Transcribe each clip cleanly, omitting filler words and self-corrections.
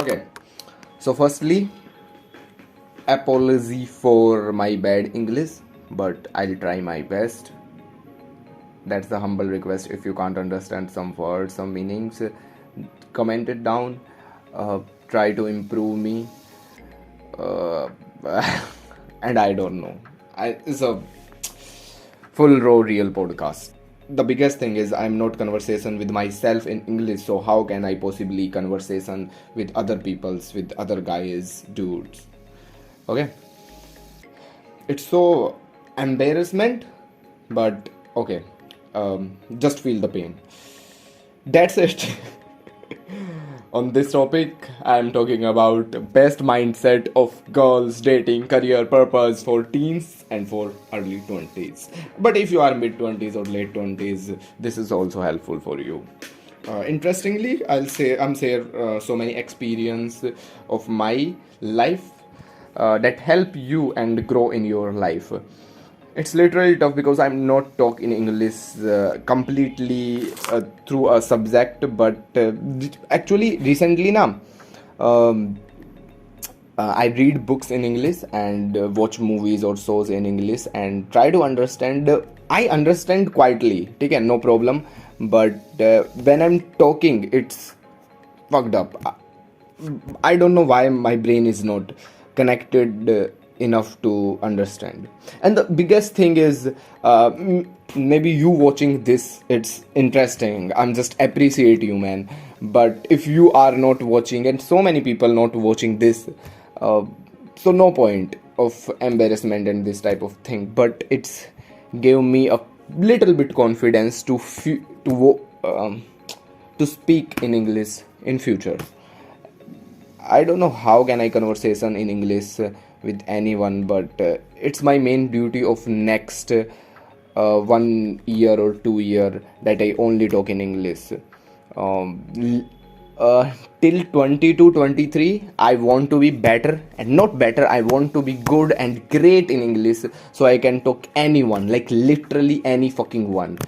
Okay, so firstly, apology for my bad English, but I'll try my best. That's the humble request. If you can't understand some words, some meanings, comment it down. Try to improve me. Uh, and I don't know. It's a full raw real podcast. The biggest thing is I'm not conversation with myself in English, so how can I possibly conversation with other peoples, with other guys, dudes? Okay, it's so embarrassment, but okay, just feel the pain. That's it. On this topic, I am talking about best mindset of girls dating career purpose for teens and for early 20s. But if you are mid 20s or late 20s, this is also helpful for you. Interestingly, I'm share so many experience of my life that help you and grow in your life. It's literally tough because I'm not talking English completely through a subject, but actually recently now, um, I read books in English and watch movies or shows in English and try to understand. I understand quietly, okay, no problem. But when I'm talking, it's fucked up. I don't know why my brain is not connected enough to understand. And the biggest thing is, maybe you watching this, it's interesting. I'm just appreciate you, man. But if you are not watching, and so many people not watching this, so no point of embarrassment and this type of thing. But it's gave me a little bit confidence to speak in English in future. I don't know how can I conversation in English with anyone, but it's my main duty of next 1 year or 2 year that I only talk in English. Till 20 to 23, I want to be better and not better. I want to be good and great in English so I can talk anyone, like literally any fucking one.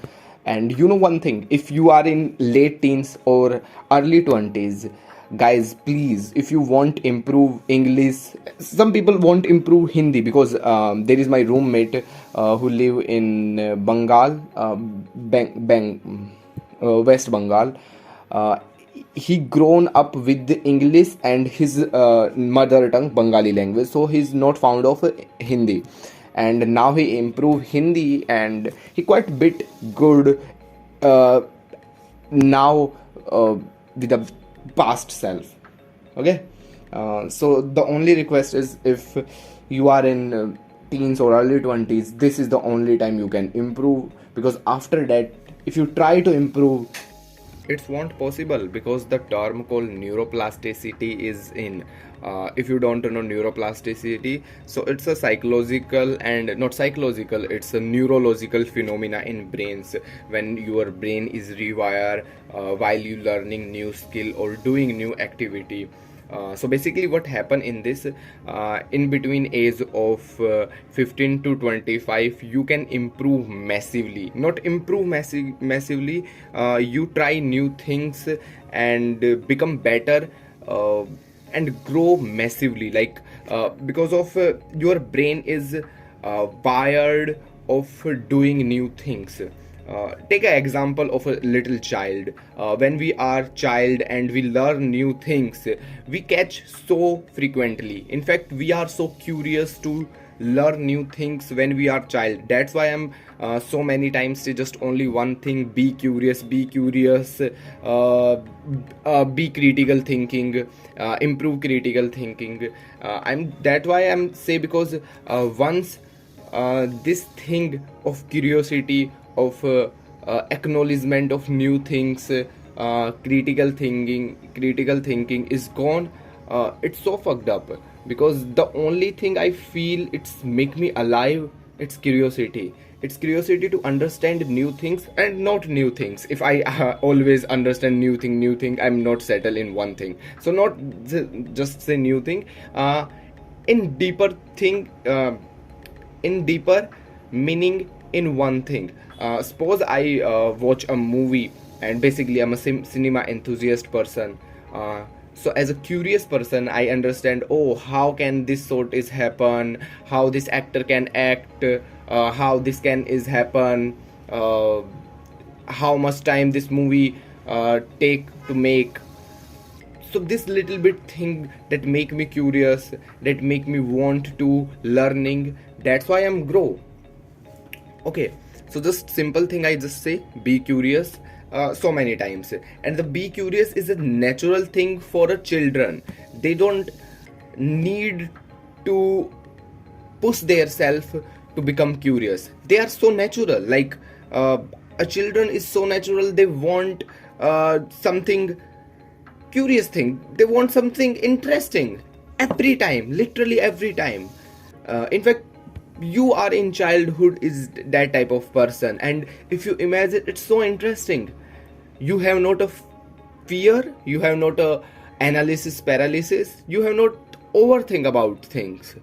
And you know one thing, if you are in late teens or early 20s, guys, please, if you want improve English, some people want improve Hindi because there is my roommate who live in Bengal, West Bengal. uh, he grown up with the English and his mother tongue Bengali language, so he's not fond of Hindi. And now he improved Hindi and he quite bit good uh, now with the past self. Okay, so the only request is, if you are in teens or early 20s, this is the only time you can improve, because after that, if you try to improve, it won't possible, because the term called neuroplasticity is in. If you don't know neuroplasticity, so it's a psychological, and not psychological, it's a neurological phenomena in brains, when your brain is rewired while you learning new skill or doing new activity. So basically what happened in this, in between age of 15 to 25, you can improve massively, not improve massively, you try new things and become better, and grow massively, like because of your brain is wired of doing new things. Take an example of a little child. When we are child and we learn new things, we catch so frequently. In fact, we are so curious to learn new things when we are child. That's why I'm so many times say just only one thing: be curious, be curious, be critical thinking, improve critical thinking. I'm that why I'm say, because once this thing of curiosity, of acknowledgement of new things, critical thinking is gone, it's so fucked up, because the only thing I feel it's make me alive, it's curiosity. It's curiosity to understand new things and not new things. If I always understand new thing, I'm not settled in one thing. So not just say new thing, in deeper thing, in deeper meaning in one thing. Suppose I watch a movie, and basically I'm a cinema enthusiast person. So as a curious person, I understand, oh, how can this sort is happen, how this actor can act, how this can is happen, uh, how much time this movie take to make. So this little bit thing that make me curious, that make me want to learning, that's why I'm grow. Okay, so just simple thing I just say, be curious, so many times. And the be curious is a natural thing for a children. They don't need to push their self to become curious. They are so natural, like a children is so natural. They want something curious thing, they want something interesting every time, literally every time. In fact, you are in childhood is that type of person, and if you imagine, it's so interesting. You have not a fear, you have not a analysis paralysis, you have not overthink about things,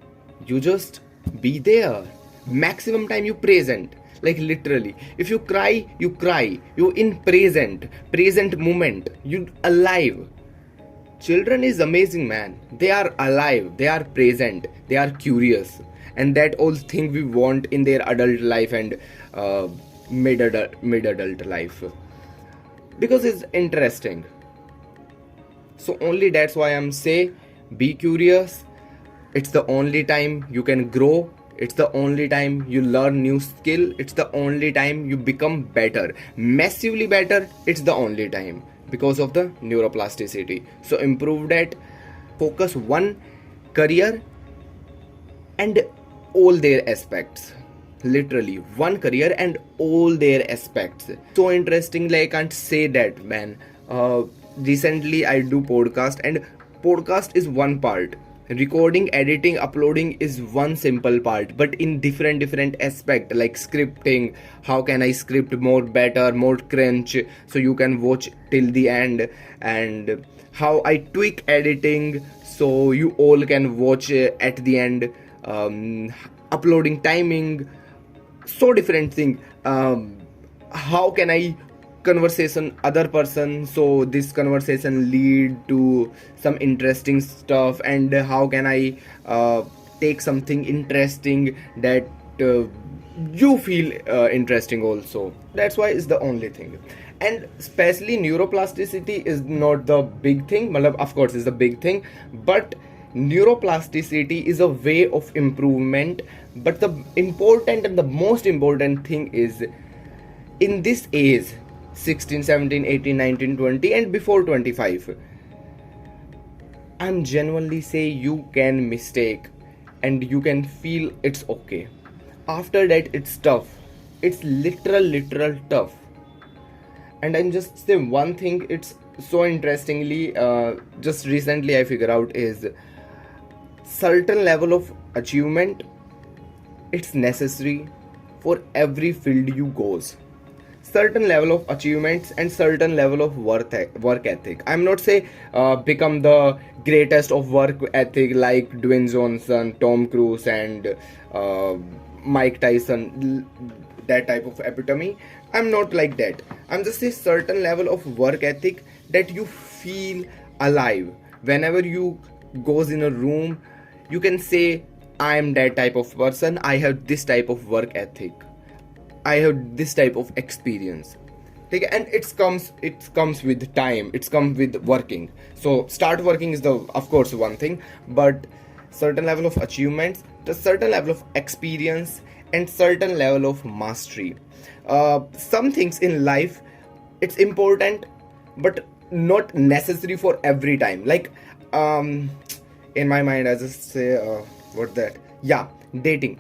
you just be there. Maximum time you present, like literally, if you cry, you in present moment, you alive. Children is amazing, man. They are alive, they are present, they are curious, and that all thing we want in their adult life and mid adult life, because it's interesting. So only that's why I'm say, be curious. It's the only time you can grow. It's the only time you learn new skill. It's the only time you become better, massively better. It's the only time, because of the neuroplasticity. So improve that. Focus one career and all their aspects. Literally one career and all their aspects. So interestingly, I can't say that, man. Recently I do podcast, and podcast is one part, recording, editing, uploading is one simple part, but in different aspect, like scripting, how can I script more better, more crunch, so you can watch till the end, and how I tweak editing so you all can watch at the end, uploading timing, so different thing, how can I conversation other person, so this conversation lead to some interesting stuff, and how can I take something interesting that you feel interesting also. That's why it's the only thing. And especially neuroplasticity is not the big thing, of course it's the big thing, but neuroplasticity is a way of improvement. But the important and the most important thing is, in this age, 16, 17, 18, 19, 20 and before 25, I'm genuinely say you can mistake and you can feel it's okay. After that it's tough, it's literal tough. And I'm just say one thing, it's so interestingly, just recently I figure out is, certain level of achievement, it's necessary for every field you goes. Certain level of achievements and certain level of work ethic. I'm not say become the greatest of work ethic like Dwayne Johnson, Tom Cruise and Mike Tyson, that type of epitome. I'm not like that. I'm just a certain level of work ethic that you feel alive. Whenever you goes in a room, you can say, I am that type of person, I have this type of work ethic, I have this type of experience. Okay? And it comes with time, it comes with working. So start working is the of course one thing, but certain level of achievements, the certain level of experience and certain level of mastery. Some things in life, it's important but not necessary for every time. Like in my mind I just say what that, yeah, dating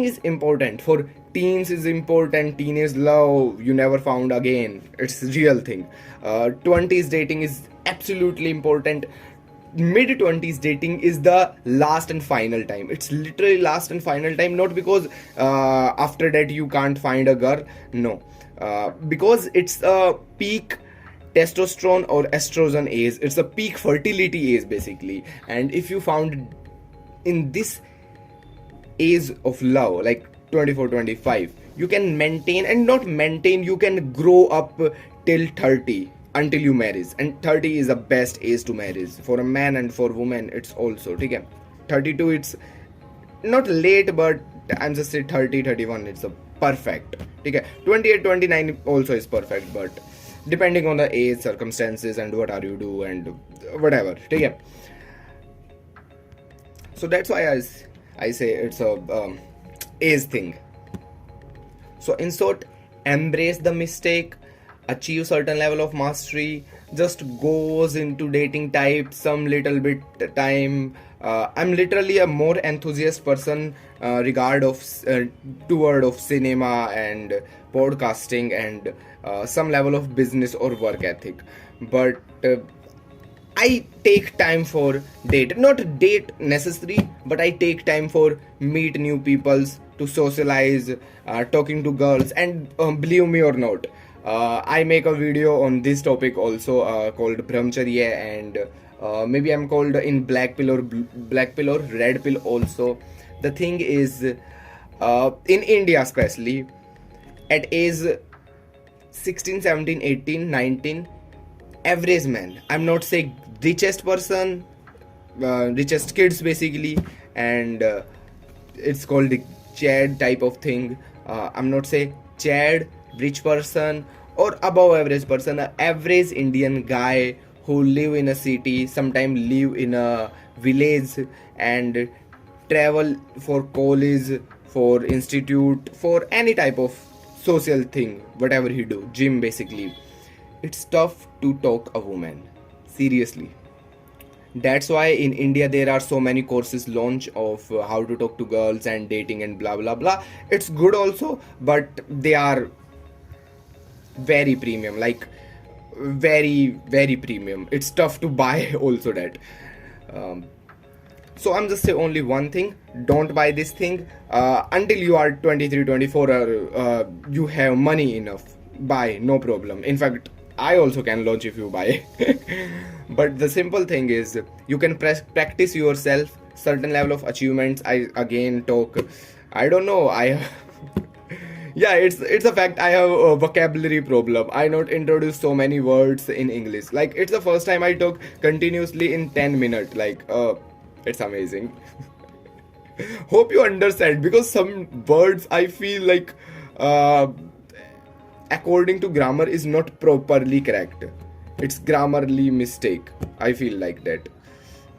is important for teens, is important. Teenage love you never found again, it's real thing. 20s dating is absolutely important. Mid 20s dating is the last and final time. It's literally last and final time, not because after that you can't find a girl, no, because it's a peak testosterone or estrogen age, it's a peak fertility age basically. And if you found in this age of love, like 24, 25, you can maintain, and not maintain, you can grow up till 30. until you marry. And 30 is the best age to marry for a man, and for women it's also okay. 32 it's not late, but I'm just say 30 31 it's a perfect okay. 28 29 also is perfect, but depending on the age, circumstances, and what are you do and whatever okay. So that's why I say it's a age thing. So in short, embrace the mistake, achieve certain level of mastery, just goes into dating type some little bit time. I'm literally a more enthusiast person toward of cinema and podcasting and some level of business or work ethic, but I take time for date, not date necessary, but I take time for meet new peoples, to socialize, talking to girls, and believe me or not, I make a video on this topic also called Brahmacharya, and maybe I'm called in black pill or red pill also. The thing is, in India especially, at age 16, 17, 18, 19, average man, I'm not saying richest person, richest kids basically, and it's called the Chad type of thing. I'm not say Chad, rich person or above average person, a average Indian guy who live in a city, sometimes live in a village, and travel for college, for institute, for any type of social thing, whatever he do, gym basically. It's tough to talk a woman seriously. That's why in India there are so many courses launch of how to talk to girls and dating and blah blah blah. It's good also, but they are very premium, like very premium. It's tough to buy also that. So I'm just say only one thing: don't buy this thing until you are 23, 24, or you have money enough. Buy, no problem. In fact, I also can launch if you buy. But the simple thing is, you can practice yourself certain level of achievements. I again talk, I don't know, I yeah, it's a fact, I have a vocabulary problem. I not introduce so many words in English. Like, it's the first time I talk continuously in 10 minutes. Like, it's amazing. Hope you understand, because some words I feel like according to grammar is not properly correct. It's grammarly mistake. I feel like that.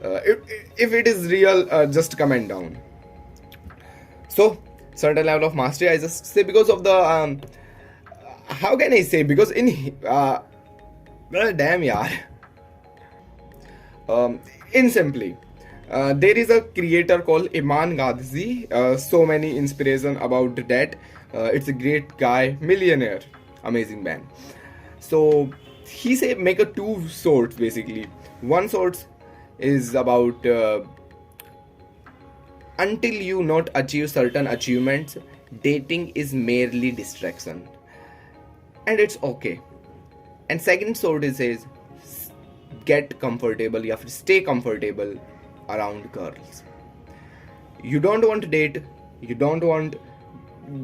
If it is real, just comment down. So certain level of mastery, I just say because of the how can I say, because in well, damn yeah. In simply, there is a creator called Iman Ghazi. So many inspiration about that. It's a great guy, millionaire, amazing man. So he say make a two sorts basically. One sort is about until you not achieve certain achievements, dating is merely distraction, and it's okay. And second sort is says get comfortable, you have to stay comfortable around girls. You don't want to date, you don't want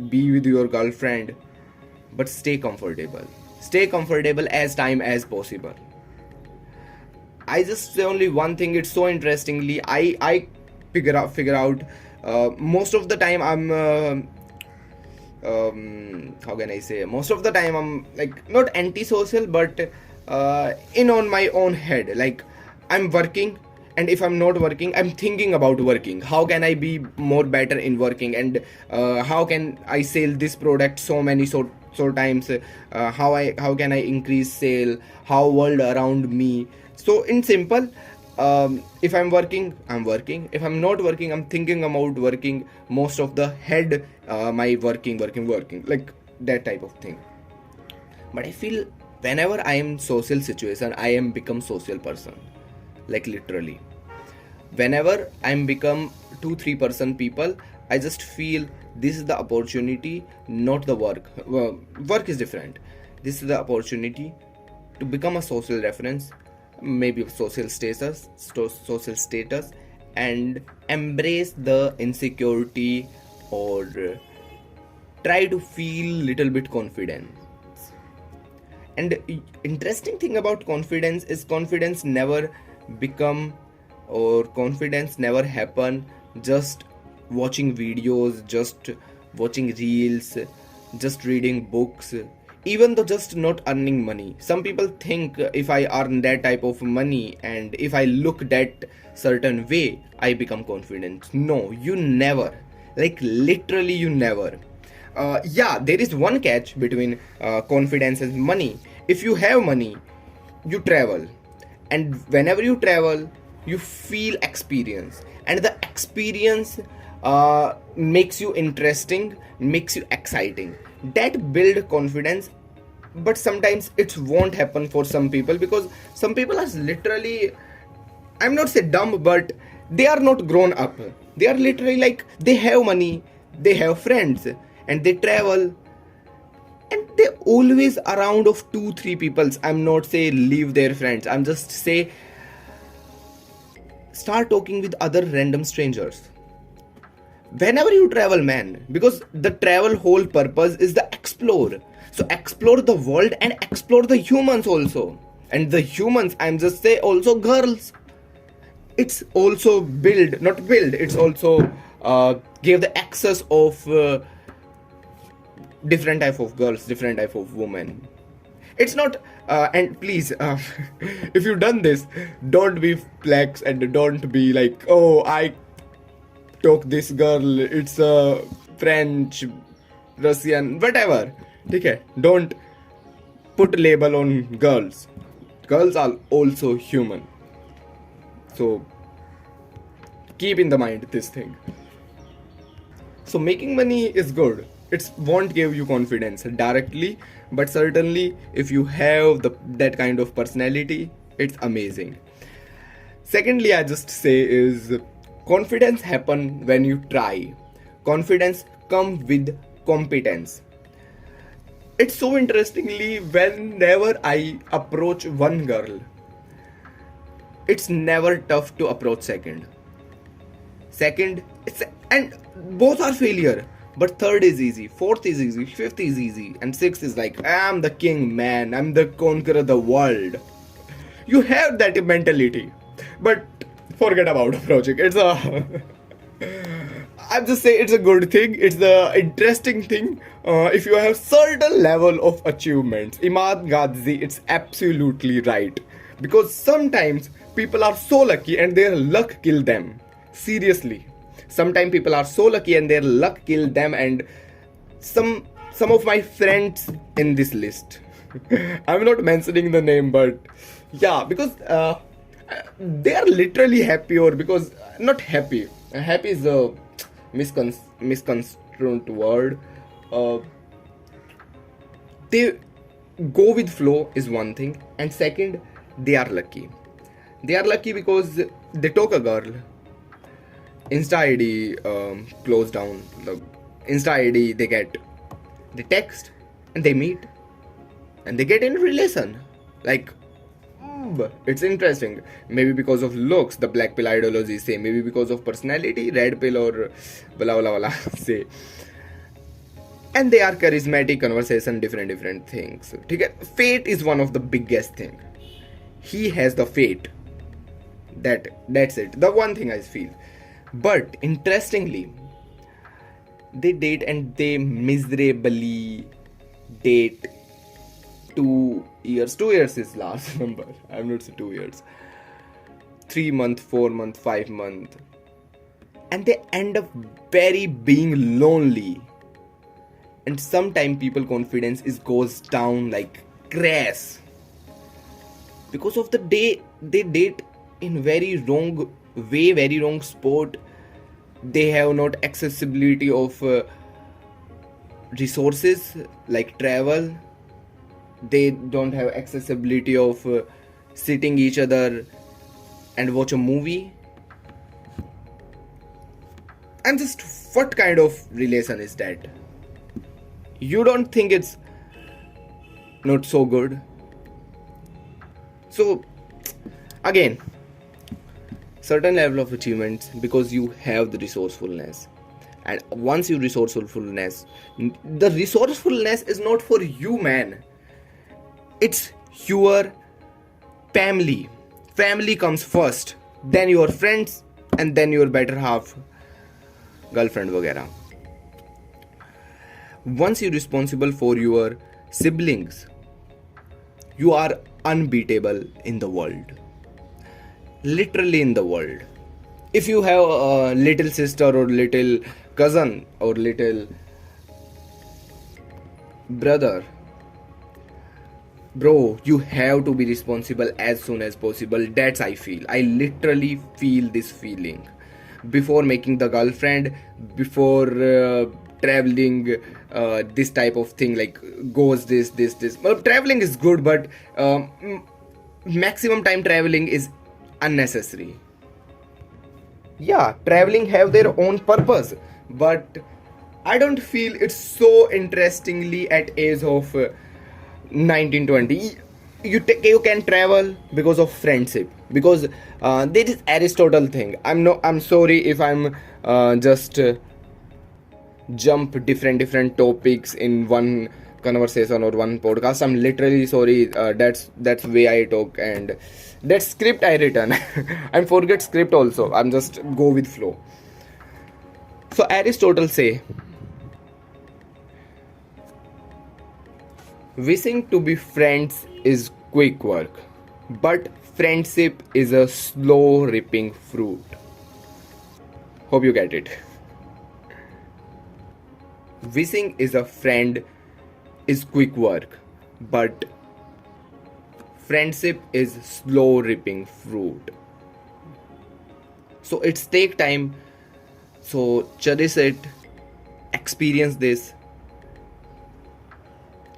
be with your girlfriend, but stay comfortable as time as possible. I just say only one thing, it's so interestingly I figure out most of the time I'm how can I say, most of the time I'm like not antisocial, but in on my own head. Like, I'm working, and if I'm not working, I'm thinking about working. How can I be more better in working, and how can I sell this product so many so times, how can I increase sale, how world around me. So in simple, if I'm working, I'm working. If I'm not working, I'm thinking about working. Most of the head my working like that type of thing. But I feel whenever I am social situation, I am become social person, like literally. Whenever I'm become 2-3% people, I just feel this is the opportunity, not the work. Work is different. This is the opportunity to become a social reference, maybe social status, and embrace the insecurity, or try to feel little bit confident. And interesting thing about confidence is confidence never become, or confidence never happen just watching videos, just watching reels, just reading books, even though just not earning money. Some people think if I earn that type of money and if I look that certain way, I become confident. No, you never. Like literally, you never. Yeah, there is one catch between confidence and money. If you have money, you travel, and whenever you travel, you feel experience, and the experience makes you interesting, makes you exciting. That build confidence. But sometimes it won't happen for some people, because some people are literally, I'm not say dumb, but they are not grown up. They are literally like, they have money, they have friends, and they travel, and they always around of 2-3 peoples. I'm not say leave their friends, I'm just say start talking with other random strangers whenever you travel, man, because the travel whole purpose is the explore. So explore the world and explore the humans also. And the humans, I'm just say also girls. It's also not build, it's also give the access of different type of girls, different type of women. It's not and please if you done this, don't be flex and don't be like, oh, I talk this girl, it's a French, Russian, whatever. Okay, don't put label on girls. Girls are also human. So keep in the mind this thing. So making money is good. It won't give you confidence directly, but certainly if you have that kind of personality, it's amazing. Secondly, I just say is confidence happen when you try. Confidence come with competence. It's so interestingly, whenever I approach one girl, it's never tough to approach second. And both are failure. But third is easy, fourth is easy, fifth is easy, and sixth is like, I'm the king, man, I'm the conqueror of the world. You have that mentality. But forget about approaching. It's a I'm just saying it's a good thing. It's the interesting thing. If you have certain level of achievements, Imad Ghazi, it's absolutely right. Because sometimes people are so lucky and their luck kill them. Seriously. Sometimes people are so lucky and their luck kill them, and some of my friends in this list. I'm not mentioning the name, but yeah, because they are literally happy, or because not happy. Happy is a misconstrued word. They go with flow is one thing, and second, they are lucky. They are lucky because they took a girl. Insta ID closed down. The Insta ID they text and they meet and they get in a relation. Like, it's interesting. Maybe because of looks, the black pill ideology say. Maybe because of personality, red pill or blah blah blah say. And they are charismatic, conversation, different things. Fate is one of the biggest thing. He has the fate. That's it. The one thing I feel. But interestingly, they date and they miserably date 2 years. 2 years is last number. I'm not saying 2 years. 3 months, 4 months, 5 months. And they end up very being lonely. And sometimes people confidence goes down like crash. Because of the day they date in very wrong way, very wrong sport. They have not accessibility of resources like travel. They don't have accessibility of sitting each other and watch a movie. And just what kind of relation is that? You don't think it's not so good? So again, certain level of achievements because you have the resourcefulness. And once you resourcefulness, the resourcefulness is not for you, man. it's your family. Family comes first, then your friends, and then your better half, girlfriend वगैरह. Once you're responsible for your siblings, you are unbeatable in the world. Literally in the world. If you have a little sister or little cousin or little brother, bro, you have to be responsible as soon as possible. That's I feel. I literally feel this feeling. Before making the girlfriend, before traveling, this type of thing, like goes this. Well, traveling is good, but maximum time traveling is unnecessary. Yeah, traveling have their own purpose, but I don't feel it's so interestingly at age of 1920. You can travel because of friendship, because there is Aristotle thing. I'm sorry if I'm just jump different topics in one conversation or one podcast. I'm literally sorry. That's way I talk, and that script I written. I forget script also. I'm just go with flow. So Aristotle say, wishing to be friends is quick work, but friendship is a slow ripping fruit. Hope you get it. Wishing is a friend is quick work, but friendship is slow ripping fruit. So it's take time. So cherish it, experience this,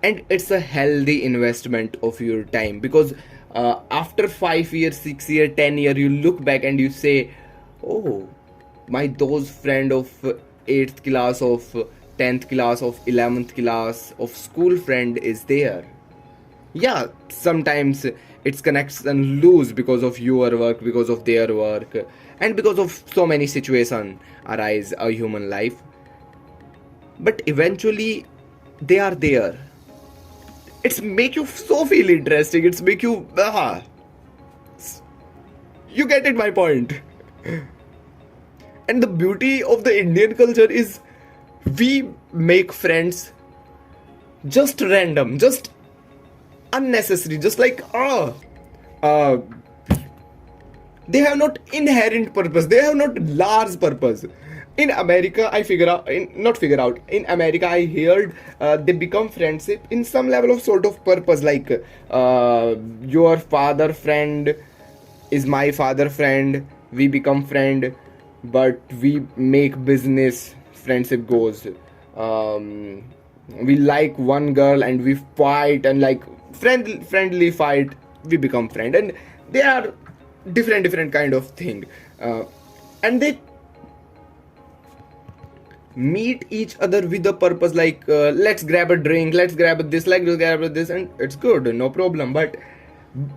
and it's a healthy investment of your time, because after 5 years, 6 years, 10 years, you look back and you say, oh, my those friend of 8th class, of 10th class, of 11th class, of school friend is there. Yeah, sometimes it's connects and lose because of your work, because of their work, and because of so many situations arise a human life. But eventually they are there. It's make you so feel interesting. It's make you you get it, my point. And the beauty of the Indian culture is we make friends just random, just unnecessary, just like they have not inherent purpose, they have not large purpose. In America, in America, I heard they become friendship in some level of sort of purpose, like your father friend is my father friend, we become friend, but we make business, friendship goes. We like one girl and we fight, and like friendly fight, we become friend, and they are different kind of thing, and they meet each other with a purpose, like let's grab a drink, let's grab this, and it's good, no problem. But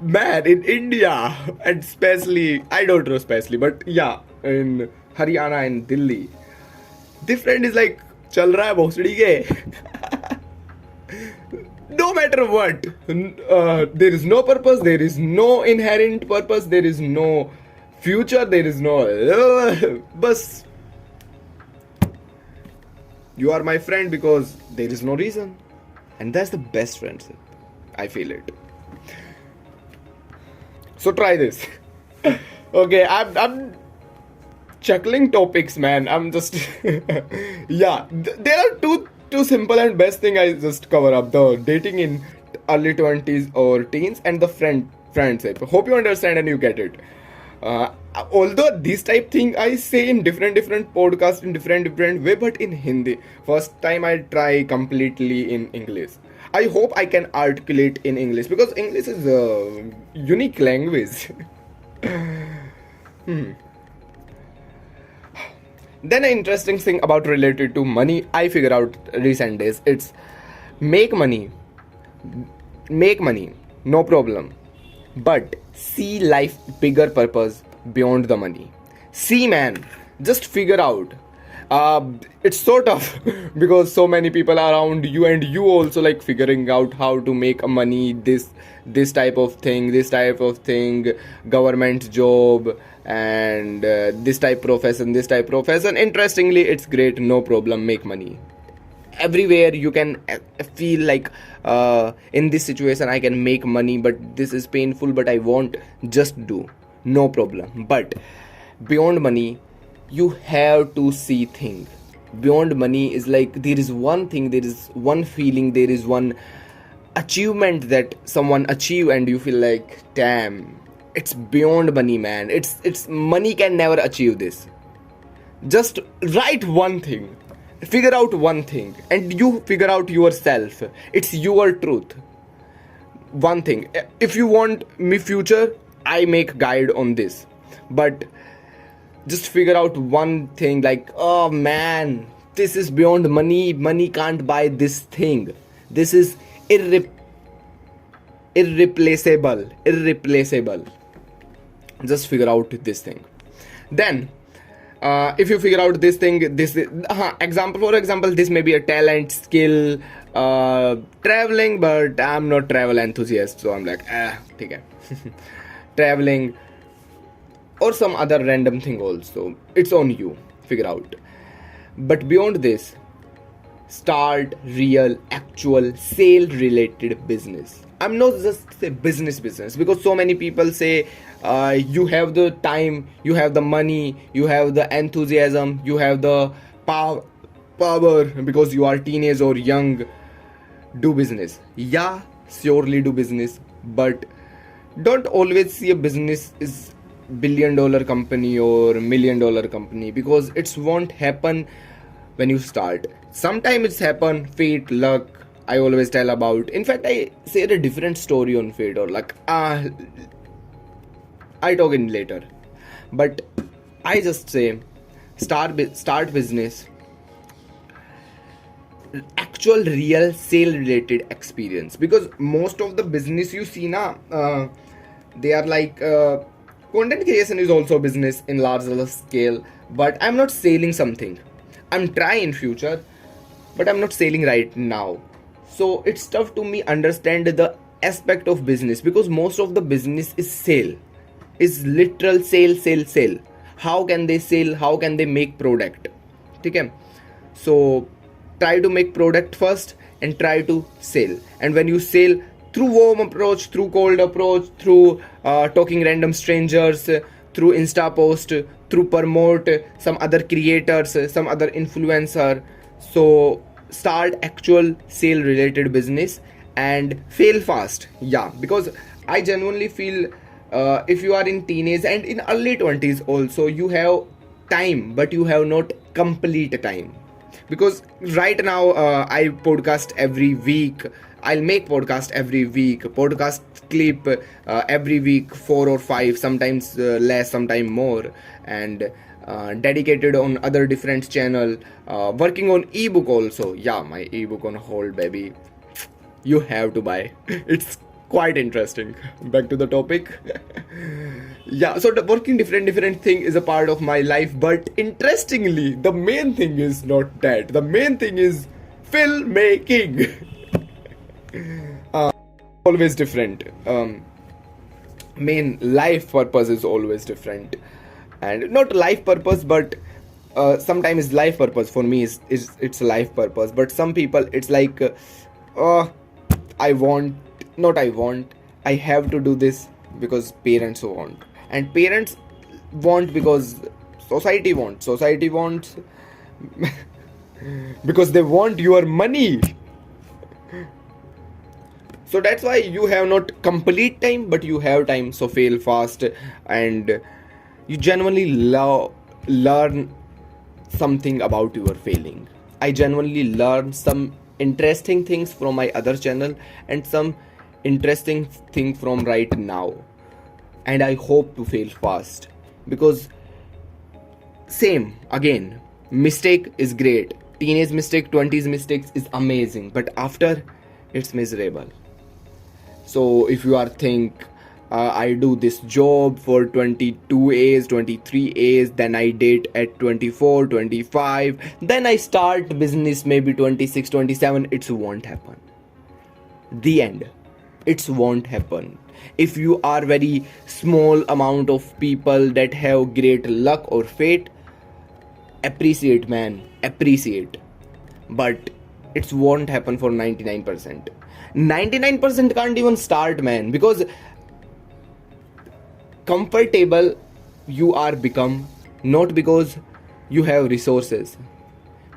man, in India, and especially, I don't know especially, but yeah, in Haryana and Delhi, the friend is like, chal raha hai bhosdi ke. No matter what, there is no purpose, there is no inherent purpose, there is no future, there is no bus. You are my friend because there is no reason, and that's the best friendship. I feel it. So try this. Okay, I'm chuckling topics, man. I'm just yeah. There are two simple and best thing I just cover up: the dating in early 20s or teens, and the friendship. Hope you understand and you get it. Although this type thing I say in different podcasts in different way, but in Hindi. First time I try completely in English. I hope I can articulate in English, because English is a unique language. Then an interesting thing about related to money I figure out recent days, it's make money, no problem, but see life bigger purpose beyond the money. See, man, just figure out, It's so tough because so many people around you, and you also like figuring out how to make money, this type of thing, government job, and this type profession. Interestingly, it's great, no problem, make money everywhere. You can feel like, in this situation I can make money, but this is painful, but I won't, just do, no problem. But beyond money, you have to see thing. Beyond money is like, there is one thing, there is one feeling, there is one achievement that someone achieve, and you feel like, damn, it's beyond money, man. It's money can never achieve this. Just write one thing, figure out one thing, and you figure out yourself. It's your truth. One thing. If you want me future, I make guide on this. But just figure out one thing, like, oh man, this is beyond money. Money can't buy this thing. This is irreplaceable. Just figure out this thing. Then if you figure out this thing, for example, this may be a talent, skill, traveling, but I'm not travel enthusiast, so I'm like, okay. Traveling, or some other random thing also, it's on you, figure out. But beyond this, start real, actual sale related business. I'm not just say business, because so many people say, you have the time, you have the money, you have the enthusiasm, you have the power, because you are teenage or young, do business. Yeah, surely do business, but don't always see a business is $1 billion company or $1 million company, because it won't happen when you start. Sometimes it's happen, fate, luck, I always tell about. In fact, I said a different story on fate or luck. I talk in later. But I just say, start business, actual real sale related experience, because most of the business you see now, they are like, content creation is also business in larger scale, but I'm not selling something. I'm trying in future, but I'm not selling right now. So it's tough to me understand the aspect of business, because most of the business is sale, is literal sale. How can they sell? How can they make product? Okay, so try to make product first and try to sell. And when you sell, through warm approach, through cold approach, through talking random strangers, through Insta post, through promote some other creators, some other influencer. So start actual sale related business and fail fast. Yeah, because I genuinely feel, if you are in teenage and in early 20s also, you have time, but you have not complete time. Because right now, I podcast every week, I'll make podcast every week, podcast clip every week, 4 or 5, sometimes less, sometimes more, and dedicated on other different channel, working on ebook also. Yeah, my ebook on hold, baby, you have to buy. It's quite interesting. Back to the topic. Yeah, so the working different thing is a part of my life, but interestingly, the main thing is not that. The main thing is filmmaking. Always different. Main life purpose is always different, and not life purpose, but sometimes life purpose for me is it's a life purpose. But some people it's like, I want, not I want, I have to do this because parents want, and parents want because society wants because they want your money. So that's why you have not complete time, but you have time. So fail fast, and you genuinely learn something about your failing. I genuinely learn some interesting things from my other channel and some interesting thing from right now, and I hope to fail fast, because same again, mistake is great, teenage mistake, 20s mistakes is amazing, but after it's miserable. So if you are think I do this job for 22 years, 23 years, then I date at 24, 25, then I start business maybe 26, 27. It won't happen. The end. It won't happen. If you are very small amount of people that have great luck or fate, appreciate, man, appreciate. But it won't happen for 99%. 99% can't even start, man, because comfortable you are become not because you have resources,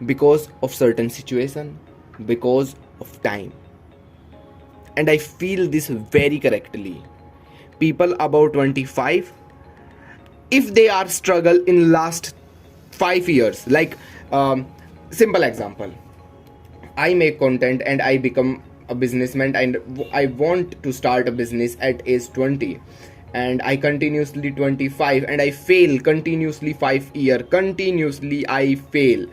because of certain situation, because of time. And I feel this very correctly. People about 25, if they are struggle in last 5 years, like simple example, I make content and I become a businessman, and I want to start a business at age 20, and I continuously 25 and I fail continuously 5 year, continuously I fail.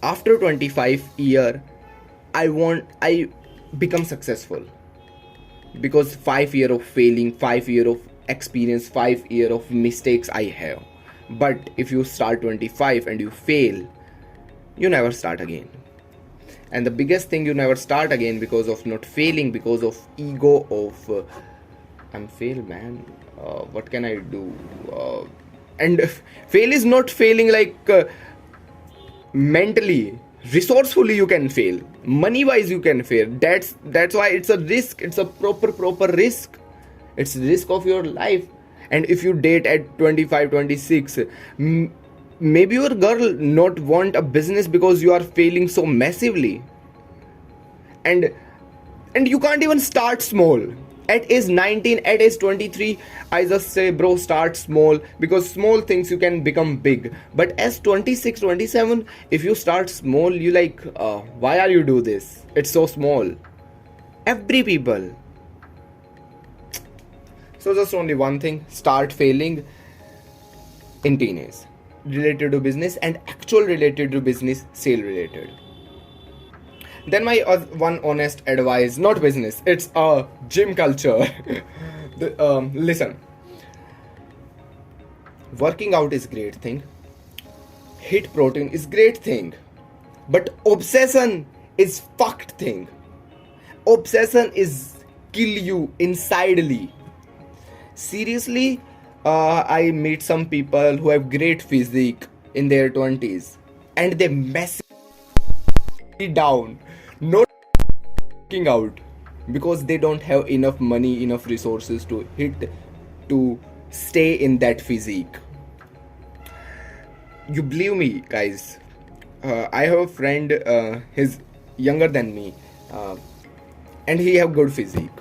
After 25 year, I become successful, because 5 year of failing, 5 year of experience, 5 year of mistakes I have. But if you start 25 and you fail, you never start again. And the biggest thing, you never start again because of not failing, because of ego of I'm fail, man, what can I do, and fail is not failing like mentally, resourcefully you can fail, money wise you can fail. That's why it's a risk. It's a proper risk. It's risk of your life. And if you date at 25, 26, maybe your girl not want a business because you are failing so massively, and you can't even start small. At age 19, at age 23, I just say, bro, start small, because small things you can become big. But as 26, 27, if you start small, you like, why are you do this? It's so small. Every people. So just only one thing, start failing in teenage, related to business, and actual related to business, sale related. Then my one honest advice, not business, it's a gym culture. Listen, working out is great thing, hit protein is great thing, but obsession is fucked thing. Obsession is kill you insidely. Seriously, I meet some people who have great physique in their 20s and they mess down, not working out, because they don't have enough money, enough resources to stay in that physique. You believe me, guys, I have a friend, he's younger than me, and he have good physique,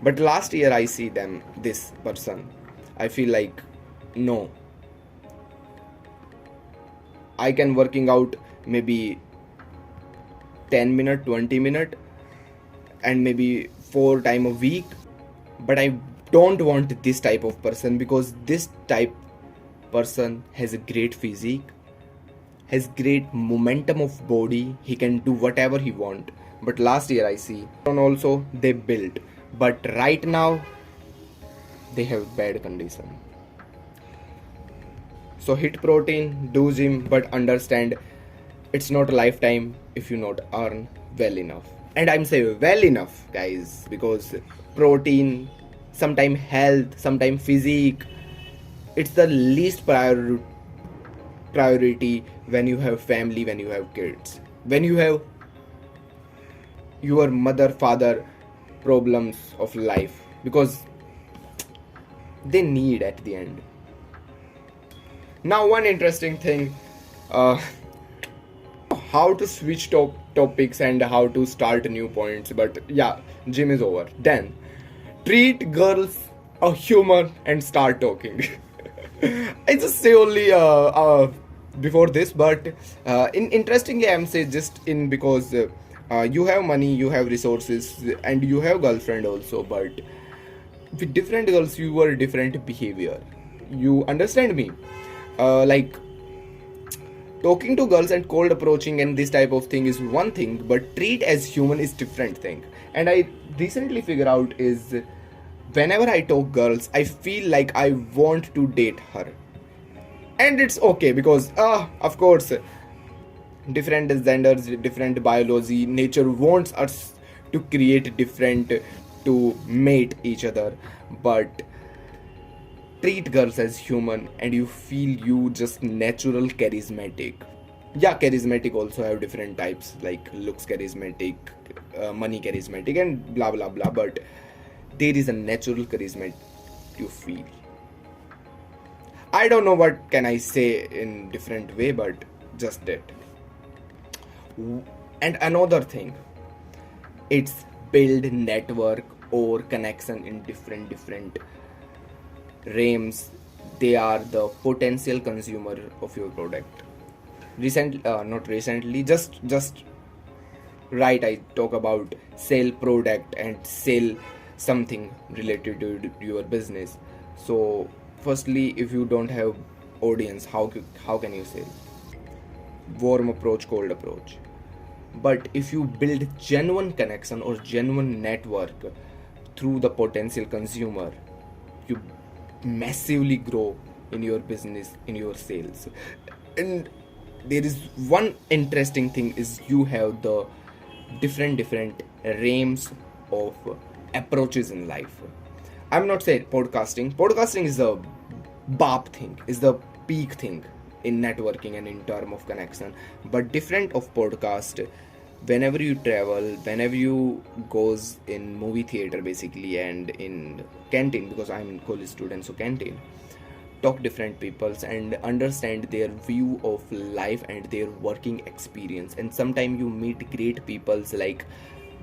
but last year I see this person, I feel like, no, I can working out maybe 10 minutes, 20 minutes, and maybe 4 times a week, but I don't want this type of person, because this type person has a great physique, has great momentum of body, he can do whatever he want. But last year I see, and also they built, but right now they have bad condition. So hit protein, do gym, but understand it's not a lifetime if you not earn well enough. And I'm saying well enough, guys, because protein, sometime health, sometime physique, it's the least priority when you have family, when you have kids, when you have your mother, father problems of life, because they need at the end. Now one interesting thing, how to switch topics and how to start new points, but yeah, gym is over. Then treat girls a human and start talking. I just say only before this, but interestingly I'm say just in because you have money, you have resources, and you have girlfriend also, but with different girls you are different behavior. You understand me? Like talking to girls and cold approaching and this type of thing is one thing, but treat as human is different thing. And I recently figure out is whenever I talk girls, I feel like I want to date her. And it's okay because, of course, different genders, different biology, nature wants us to create different to mate each other. But treat girls as human and you feel you just natural charismatic. Yeah, charismatic also have different types like looks charismatic, money charismatic, and blah blah blah. But there is a natural charisma you feel. I don't know what can I say in different way, but just that. And another thing, it's build network or connection in different realms. They are the potential consumer of your product. Not recently, just right, I talk about sell product and sell something related to your business. So firstly, if you don't have audience, how can you sell? Warm approach, cold approach. But if you build genuine connection or genuine network through the potential consumer, you massively grow in your business, in your sales. And there is one interesting thing is you have the different realms of approaches in life. I'm not saying podcasting is the bop thing, is the peak thing in networking and in term of connection. But different of podcast, whenever you travel, whenever you goes in movie theater basically, and in canteen, because I'm in college student, so canteen, talk different peoples and understand their view of life and their working experience. And sometimes you meet great peoples, like,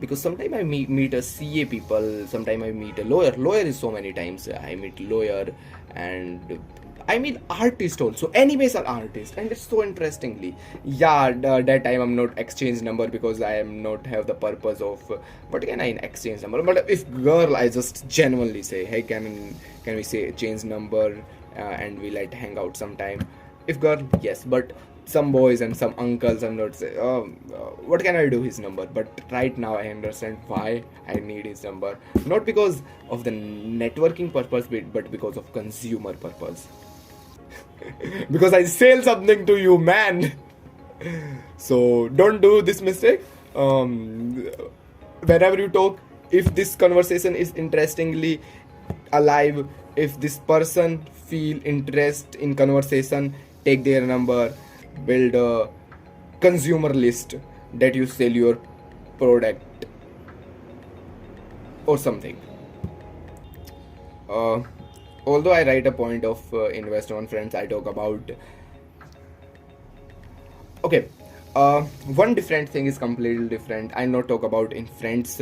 because sometimes I meet a CA people, sometimes I meet a lawyer is so many times I meet lawyer, and I mean artist also, anyways are artists. And it's so interestingly, yeah, that time I'm not exchange number because I am not have the purpose of what can I exchange number. But if girl, I just genuinely say, hey, can we say change number, and we let hang out sometime. If girl, yes. But some boys and some uncles, I'm not say, what can I do his number. But right now I understand why I need his number, not because of the networking purpose, but because of consumer purpose. Because I sell something to you, man. So don't do this mistake. Whenever you talk, if this conversation is interestingly alive, if this person feel interest in conversation, take their number, build a consumer list that you sell your product or something. Although I write a point of invest on friends, I talk about, okay, one different thing is completely different. I not talk about in friends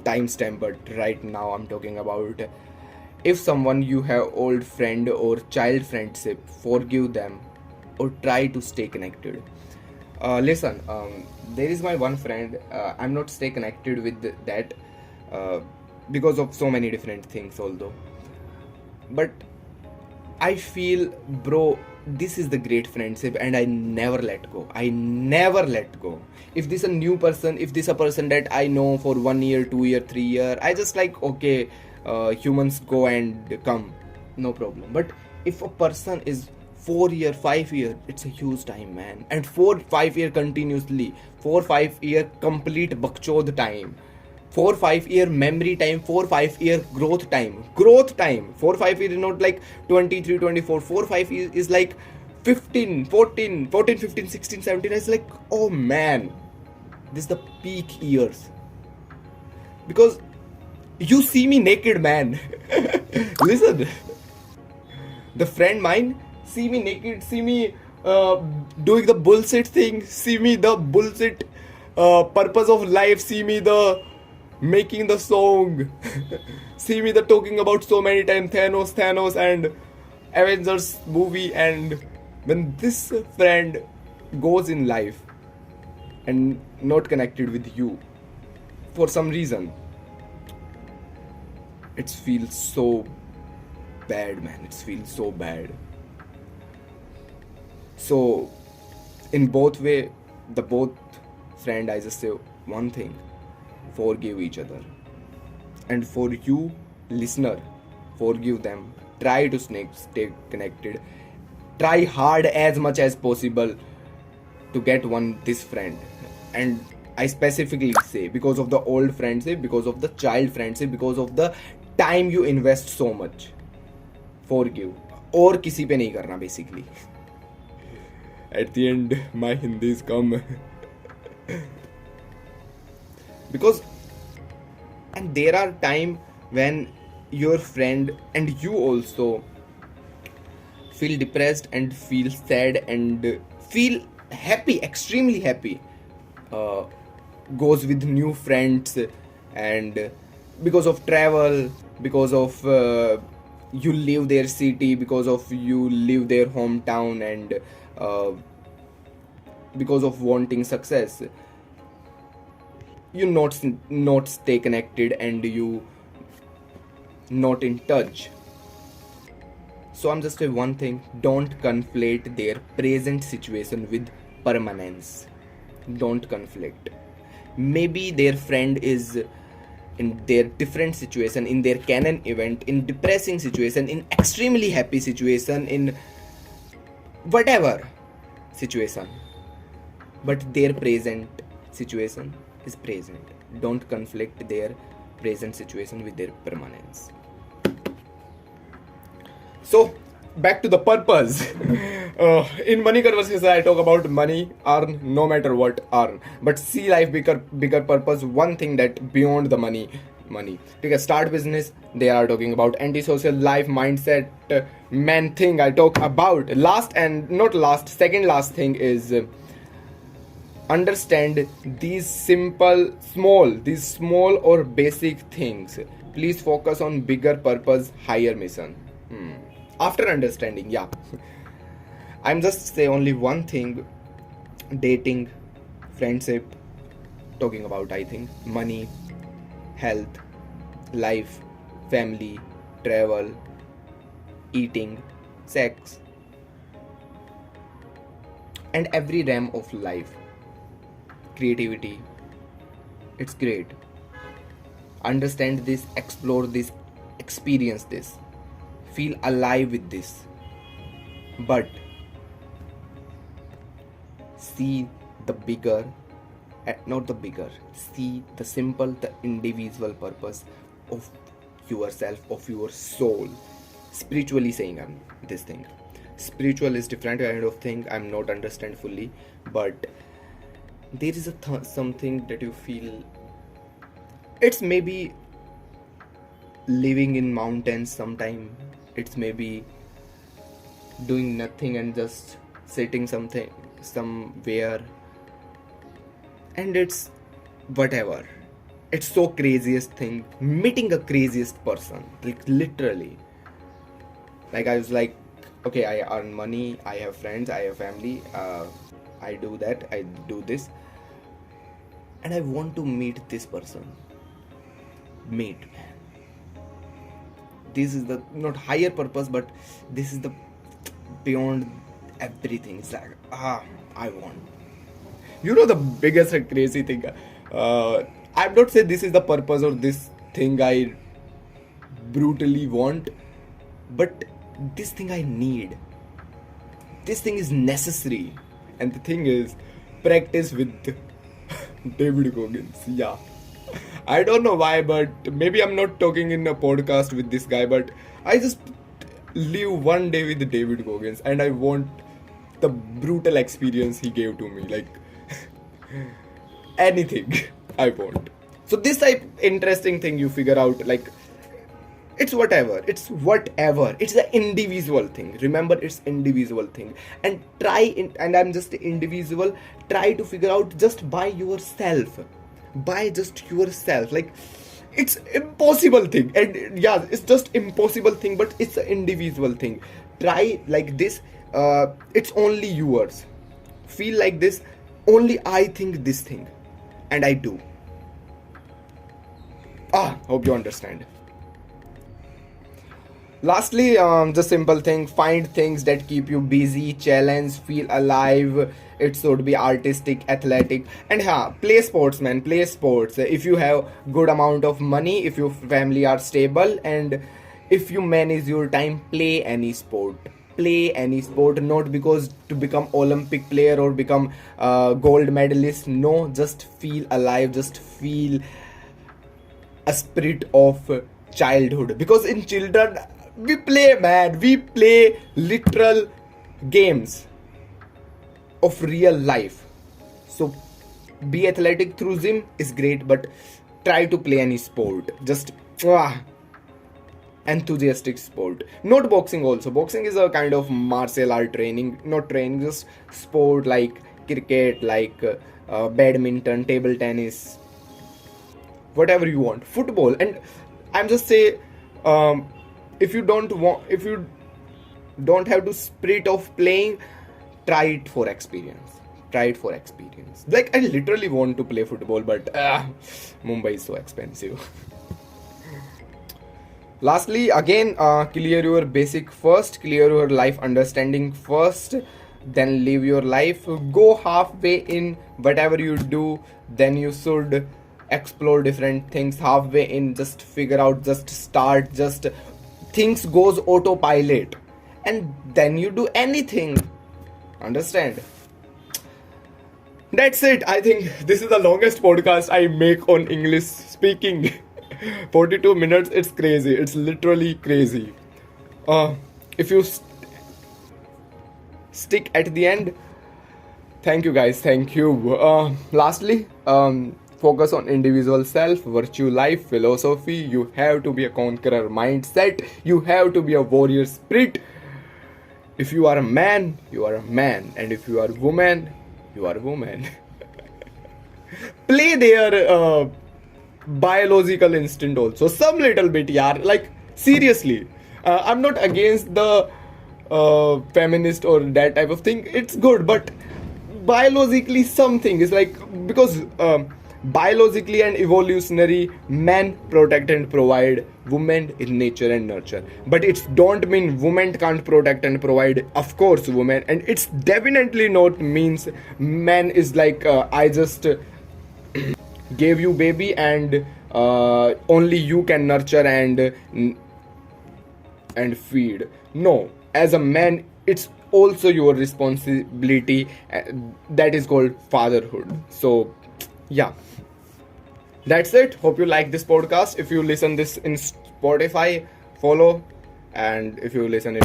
timestamp, but right now I'm talking about if someone you have old friend or child friendship, forgive them or try to stay connected. Listen, there is my one friend, I'm not stay connected with that because of so many different things although, but I feel, bro, this is the great friendship and I never let go. If this a new person, if this a person that I know for 1 year, 2 year, 3 year, I just like, okay, humans go and come, no problem. But if a person is 4 year, 5 year, it's a huge time, man. And 4-5 year continuously, 4-5 year complete bakchod time, 4-5 year memory time, 4-5 year growth time. 4-5 years is not like 23, 24. 4-5 years is like 15, 14, 14, 15, 16, 17. It's like, oh man, this is the peak years. Because you see me naked, man. Listen, the friend mine see me naked, see me doing the bullshit thing, see me the bullshit purpose of life, see me the making the song, see me the talking about so many times Thanos and Avengers movie. And when this friend goes in life and not connected with you for some reason, it feels so bad, man. It feels so bad. So in both way, the both friend, I just say one thing: forgive each other. And for you, listener, forgive them. Try to stay connected. Try hard as much as possible to get this friend. And I specifically say because of the old friendship, because of the child friendship, because of the time you invest so much. Forgive. और किसी पे नहीं करना basically. At the end, my Hindis come. Because, and there are time when your friend and you also feel depressed and feel sad and feel happy, extremely happy, goes with new friends, and because of travel, because of you leave their city, because of you leave their hometown, and because of wanting success, you not stay connected and you not in touch. So I'm just saying one thing: don't conflate their present situation with permanence. Don't conflict. Maybe their friend is in their different situation, in their canon event, in depressing situation, in extremely happy situation, in whatever situation, but their present situation is present. Don't conflict their present situation with their permanence. So back to the purpose. In money conversation, I talk about money, earn, no matter what, earn. But see life bigger purpose. One thing that beyond the money. Take a start business. They are talking about antisocial life mindset. Man thing I talk about second last thing is understand these small or basic things. Please focus on bigger purpose, higher mission. After understanding, yeah. I'm just say only one thing: dating, friendship, talking about, I think, money, health, life, family, travel, eating, sex, and every realm of life. Creativity. It's great. Understand this, explore this, experience this. Feel alive with this. But see the bigger, not the bigger, see the simple, the individual purpose of yourself, of your soul. Spiritually saying this thing. Spiritual is different kind of thing. I'm not understand fully, but there is something that you feel. It's maybe living in mountains sometime. It's maybe doing nothing and just sitting somewhere, and it's whatever. It's so craziest thing, meeting a craziest person, like literally. Like I was like, okay, I earn money, I have friends, I have family, I do that, I do this, and I want to meet this person. Meet, man. This is the not higher purpose, but this is the beyond everything. It's like, I want. You know the biggest and crazy thing. I'm not saying this is the purpose or this thing I brutally want, but this thing I need. This thing is necessary, and the thing is practice with David Goggins. Yeah. I don't know why, but maybe I'm not talking in a podcast with this guy, but I just live one day with David Goggins and I want the brutal experience he gave to me. Like, anything I want. So this type interesting thing you figure out, like, it's whatever. It's the individual thing. Remember, it's individual thing. And and I'm just individual. Try to figure out just by yourself. By just yourself. Like, it's impossible thing. And yeah, it's just impossible thing, but it's an individual thing. Try like this. It's only yours. Feel like this. Only I think this thing. And I do. Hope you understand. Lastly, the simple thing, find things that keep you busy, challenge, feel alive. It should be artistic, athletic, and play sports, man. Play sports. If you have good amount of money, if your family are stable, and if you manage your time, play any sport. Play any sport, not because to become Olympic player or become gold medalist. No, just feel alive. Just feel a spirit of childhood, because in children we play, man, we play literal games of real life. So be athletic through gym is great, but try to play any sport, just enthusiastic sport. Not boxing also. Boxing is a kind of martial art training, not training, just sport like cricket, like badminton, table tennis, whatever you want, football. And I'm just say, if you don't have to spirit of playing, try it for experience. Like, I literally want to play football, but Mumbai is so expensive. Lastly, again, clear your basic first, clear your life understanding first, then live your life. Go halfway in whatever you do, then you should explore different things halfway in. Just figure out, just start, just things goes autopilot, and then you do anything. Understand? That's it. I think this is the longest podcast I make on English speaking. 42 minutes, it's crazy. It's literally crazy. If you stick at the end, thank you guys, thank you. Lastly, focus on individual self, virtue life, philosophy. You have to be a conqueror mindset. You have to be a warrior spirit. If you are a man, you are a man. And if you are a woman, you are a woman. Play their biological instinct also, some little bit, yaar. Like, seriously, I'm not against the feminist or that type of thing. It's good, but biologically something is like, because biologically and evolutionary, men protect and provide, women in nature and nurture. But it don't mean women can't protect and provide. Of course women, and it's definitely not means man is like, I just gave you baby and only you can nurture and feed. No, as a man, it's also your responsibility. That is called fatherhood. So yeah, that's it. Hope you like this podcast. If you listen this in Spotify, follow, and if you listen in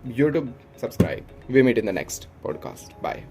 YouTube, subscribe. We meet in the next podcast. Bye.